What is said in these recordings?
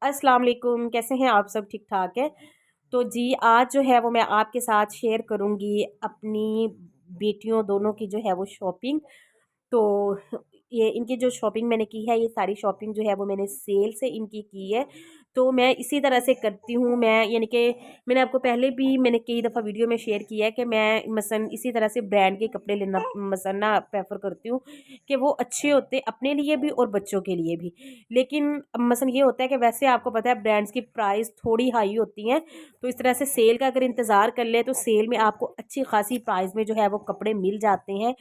अस्सलाम वालेकुम, कैसे हैं आप सब? ठीक ठाक है। तो जी आज जो है वो मैं आपके साथ शेयर करूँगी अपनी बेटियों दोनों की जो है वो शॉपिंग। तो ये इनकी जो शॉपिंग मैंने की है, ये सारी शॉपिंग जो है वो मैंने सेल से इनकी की है। तो मैं इसी तरह से करती हूँ, मैं यानी कि मैंने आपको पहले भी मैंने कई दफ़ा वीडियो में शेयर किया है कि मैं मसलन इसी तरह से ब्रांड के कपड़े लेना मसलन ना प्रेफर करती हूँ कि वो अच्छे होते हैं अपने लिए भी और बच्चों के लिए भी। लेकिन मसलन ये होता है कि वैसे आपको पता है ब्रांड्स की प्राइस थोड़ी हाई होती हैं, तो इस तरह से सेल का अगर इंतज़ार कर ले तो सेल में आपको अच्छी खासी प्राइस में जो है वो कपड़े मिल जाते हैं,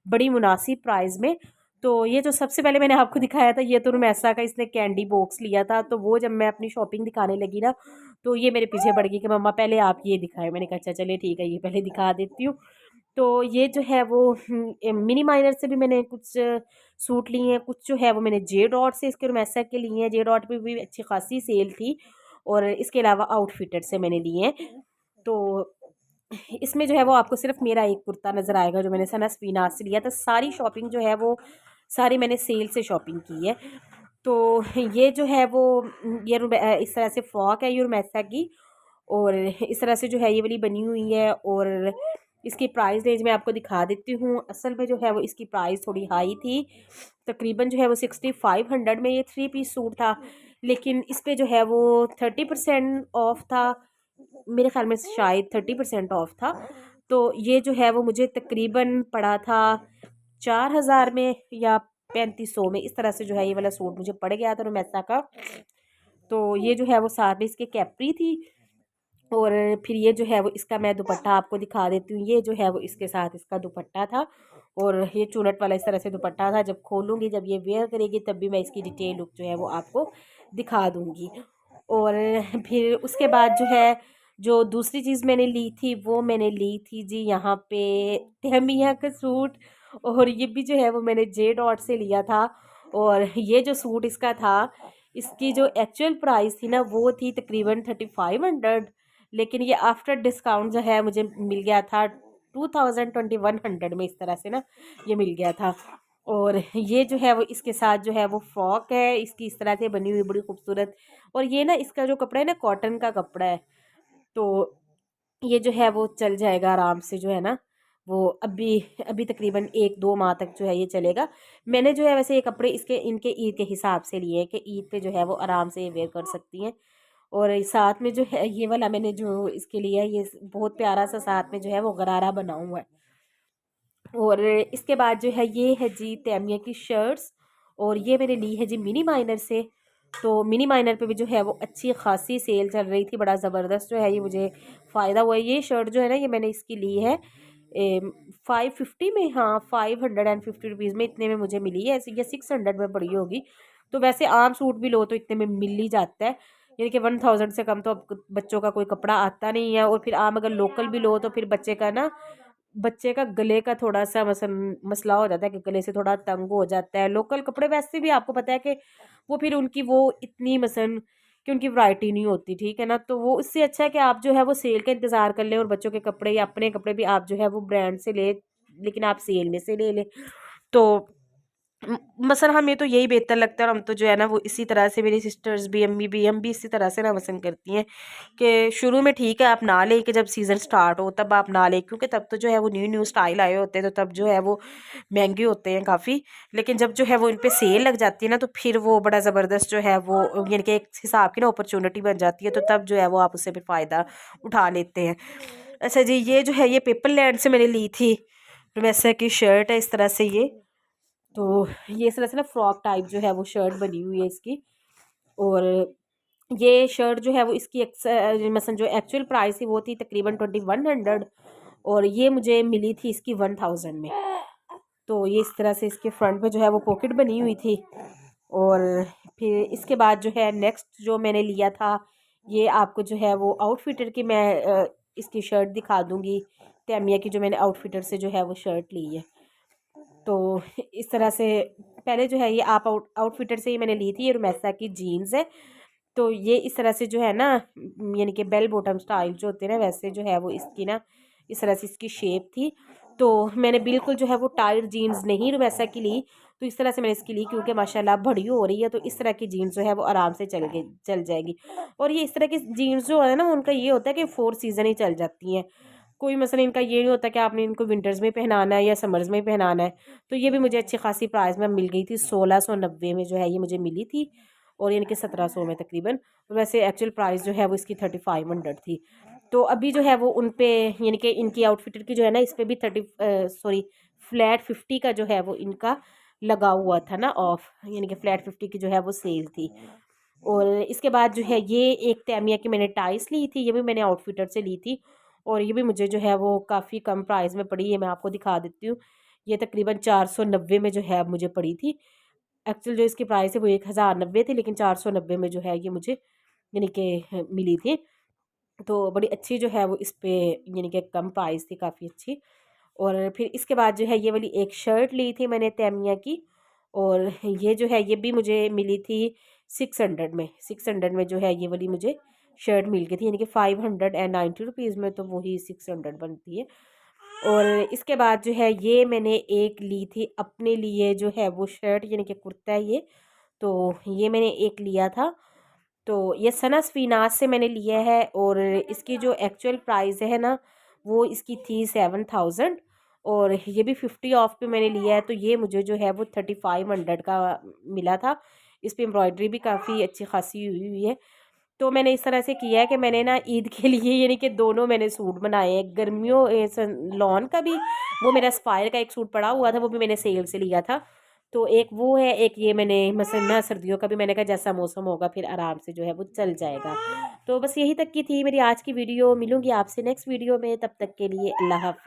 बड़ी मुनासिब प्राइस में। तो ये जो सबसे पहले मैंने आपको दिखाया था, ये तो रुमैसा का इसने कैंडी बॉक्स लिया था। तो वो जब मैं अपनी शॉपिंग दिखाने लगी ना, तो ये मेरे पीछे पड़ गई कि मम्मा पहले आप ये दिखाएं। मैंने कहा अच्छा चलिए ठीक है, ये पहले दिखा देती हूँ। तो ये जो है वो मिनी माइनर से भी मैंने कुछ सूट लिए हैं, कुछ जो है वो मैंने जे डॉट से इसके रुमैसा के लिए हैं। जे डॉट पे भी अच्छी खासी सेल थी, और इसके अलावा आउटफिटेड से मैंने लिए हैं। तो इसमें जो है वो आपको सिर्फ मेरा एक कुर्ता नज़र आएगा जो मैंने सना स्पीनाज से लिया था। सारी शॉपिंग जो है वो सारी मैंने सेल से शॉपिंग की है। तो ये जो है वो ये इस तरह से फ्रॉक है ये रुमैसा की, और इस तरह से जो है ये वाली बनी हुई है। और इसकी प्राइस रेंज मैं आपको दिखा देती हूँ। असल में जो है वो इसकी प्राइस थोड़ी हाई थी, तकरीबन जो है वो 6500 में ये 3 पीस सूट था। लेकिन इस पे जो है वो 30% ऑफ था, मेरे ख्याल में शायद 30% ऑफ था। तो ये जो है वो मुझे तकरीबन पड़ा था 4000 में या 3500 में, इस तरह से जो है ये वाला सूट मुझे पड़ गया था रुमैसा का। तो ये जो है वो साथ में इसके कैप्री थी, और फिर ये जो है वो इसका मैं दुपट्टा आपको दिखा देती हूँ। ये जो है वो इसके साथ इसका दुपट्टा था, और ये चुनट वाला इस तरह से दुपट्टा था। जब खोलूँगी, जब ये वेयर करेगी, तब भी मैं इसकी डिटेल लुक जो है वो आपको दिखा दूँगी। और फिर उसके बाद जो है जो दूसरी चीज़ मैंने ली थी वो मैंने ली थी जी यहाँ पे तहमिया का सूट। और ये भी जो है वो मैंने जे डॉट से लिया था। और ये जो सूट इसका था, इसकी जो एक्चुअल प्राइस थी ना वो थी तकरीबन 3500, लेकिन ये आफ्टर डिस्काउंट जो है मुझे मिल गया था 2100 में, इस तरह से ना ये मिल गया था। और ये जो है वो इसके साथ जो है वो फ्रॉक है, इसकी इस तरह से बनी हुई बड़ी खूबसूरत। और ये ना इसका जो कपड़ा है ना कॉटन का कपड़ा है, तो ये जो है वो चल जाएगा आराम से जो है ना वो अभी अभी तकरीबन 1-2 माह तक जो है ये चलेगा। मैंने जो है वैसे ये कपड़े इसके इनके ईद के हिसाब से लिए हैं कि ईद पे जो है वो आराम से ये वेयर कर सकती हैं। और साथ में जो है ये वाला मैंने जो इसके लिए है, ये बहुत प्यारा सा साथ में जो है वो गरारा बना हुआ है। और इसके बाद जो है ये है जी तैमिया की शर्ट्स, और ये मैंने ली है जी मिनी माइनर से। तो मिनी माइनर पे भी जो है वो अच्छी खासी सेल चल रही थी, बड़ा ज़बरदस्त जो है ये मुझे फ़ायदा हुआ है। ये शर्ट जो है ना ये मैंने इसकी ली है 550 में, हाँ 550 रुपीज़ में, इतने में मुझे मिली है। ऐसे ये 600 में पड़ी होगी। तो वैसे आम सूट भी लो तो इतने में मिल ही जाता है, यानी कि 1000 से कम तो अब बच्चों का कोई कपड़ा आता नहीं है। और फिर आम अगर लोकल भी लो तो फिर बच्चे का गले का थोड़ा सा मसला हो जाता है कि गले से थोड़ा तंग हो जाता है। लोकल कपड़े वैसे भी आपको पता है कि वो फिर उनकी वो इतनी मसन कि उनकी वैरायटी नहीं होती, ठीक है ना। तो वो इससे अच्छा है कि आप जो है वो सेल का इंतज़ार कर लें, और बच्चों के कपड़े या अपने कपड़े भी आप जो है वो ब्रांड से ले, लेकिन आप सेल में से ले लें। तो मसलन हमें तो यही बेहतर लगता है, और हम तो जो है ना वो इसी तरह से, मेरी सिस्टर्स भी, अम्मी भी, हम भी इसी तरह से ना पसंद करती हैं कि शुरू में ठीक है आप ना लें, कि जब सीज़न स्टार्ट हो तब आप ना लें, क्योंकि तब तो जो है वो न्यू न्यू स्टाइल आए होते हैं, तो तब जो है वो महंगे होते हैं काफ़ी। लेकिन जब जो है वो इन पे सेल लग जाती है ना, तो फिर वो बड़ा ज़बरदस्त जो है वो यानी कि एक हिसाब की ना अपॉर्चुनिटी बन जाती है, तो तब जो है वो आप उससे फिर फ़ायदा उठा लेते हैं। अच्छा जी, ये जो है ये पेपर लैंड से मैंने ली थी, वैसे की शर्ट है इस तरह से ये। तो ये इस तरह से ना फ्रॉक टाइप जो है वो शर्ट बनी हुई है इसकी। और ये शर्ट जो है वो इसकी मसलन जो एक्चुअल प्राइस थी वो थी तकरीबन 2100, और ये मुझे मिली थी इसकी 1000 में। तो ये इस तरह से इसके फ्रंट में जो है वो पॉकेट बनी हुई थी। और फिर इसके बाद जो है नेक्स्ट जो मैंने लिया था, ये आपको जो है वो आउटफिटर की मैं इसकी शर्ट दिखा दूंगी, तैमिया की जो मैंने आउटफिटर से जो है वो शर्ट ली है। तो इस तरह से पहले जो है ये आप आउटफिटर से ही मैंने ली थी, ये रुमैसा की जीन्स है। तो ये इस तरह से जो है ना यानी कि बेल बॉटम स्टाइल जो होते हैं ना, वैसे जो है वो इसकी ना इस तरह से इसकी शेप थी। तो मैंने बिल्कुल जो है वो टाइट जीन्स नहीं वैसा की ली, तो इस तरह से मैंने इसकी ली क्योंकि माशाल्लाह बड़ी हो रही है, तो इस तरह की जीन्स जो है वो आराम से चल जाएगी। और ये इस तरह की जीन्स जो है ना, उनका ये होता है कि 4 सीज़न ही चल जाती हैं। कोई मसला इनका ये नहीं होता कि आपने इनको विंटर्स में पहनाना है या समर्स में पहनाना है। तो ये भी मुझे अच्छी खासी प्राइस में मिल गई थी, 1690 में जो है ये मुझे मिली थी, और यानी कि 1700 में तकरीबन। वैसे एक्चुअल प्राइस जो है वो इसकी 3500 थी। तो अभी जो है वो उन पे यानी कि इनकी आउटफिटर की जो है ना, इस पे भी फ्लैट 50 का जो है वो इनका लगा हुआ था ना ऑफ, यानी कि फ्लैट 50 की जो है वो सेल थी। और इसके बाद जो है ये एक तैमिया की मैंने टाइस ली थी, ये भी मैंने आउटफिटर से ली थी, और ये भी मुझे जो है वो काफ़ी कम प्राइस में पड़ी है। मैं आपको दिखा देती हूँ, ये तकरीबन 490 में जो है मुझे पड़ी थी। एक्चुअल जो इसकी प्राइस है वो 1090 थी, लेकिन 490 में जो है ये मुझे यानी कि मिली थी। तो बड़ी अच्छी जो है वो इस पे यानी कि कम प्राइस थी, काफ़ी अच्छी। और फिर इसके बाद जो है ये वाली एक शर्ट ली थी मैंने तैमिया की, और ये जो है ये भी मुझे मिली थी 600 में। 600 में जो है ये वाली मुझे शर्ट मिल गई थी, यानी कि 590 रुपीज़ में, तो वही 600 बनती है। और इसके बाद जो है ये मैंने एक ली थी अपने लिए जो है वो शर्ट, यानी कि कुर्ता है ये। तो ये मैंने एक लिया था, तो ये सना स्फीनाज से मैंने लिया है, और इसकी जो एक्चुअल प्राइस है ना, वो इसकी थी 7000, और ये भी 50 ऑफ पे मैंने लिया है। तो ये मुझे जो है वो 3500 का मिला था। इस पे एम्ब्रॉयडरी भी काफ़ी अच्छी खासी हुई हुई है। तो मैंने इस तरह से किया है कि मैंने ना ईद के लिए यानी कि दोनों मैंने सूट बनाए हैं। गर्मियों लॉन का भी वो मेरा स्पायर का एक सूट पड़ा हुआ था, वो भी मैंने सेल से लिया था। तो एक वो है, एक ये मैंने मसलन ना सर्दियों का भी मैंने कहा जैसा मौसम होगा फिर आराम से जो है वो चल जाएगा। तो बस यही तक की थी मेरी आज की वीडियो। मिलूंगी आपसे नेक्स्ट वीडियो में, तब तक के लिए अल्लाह हाफ़िज़।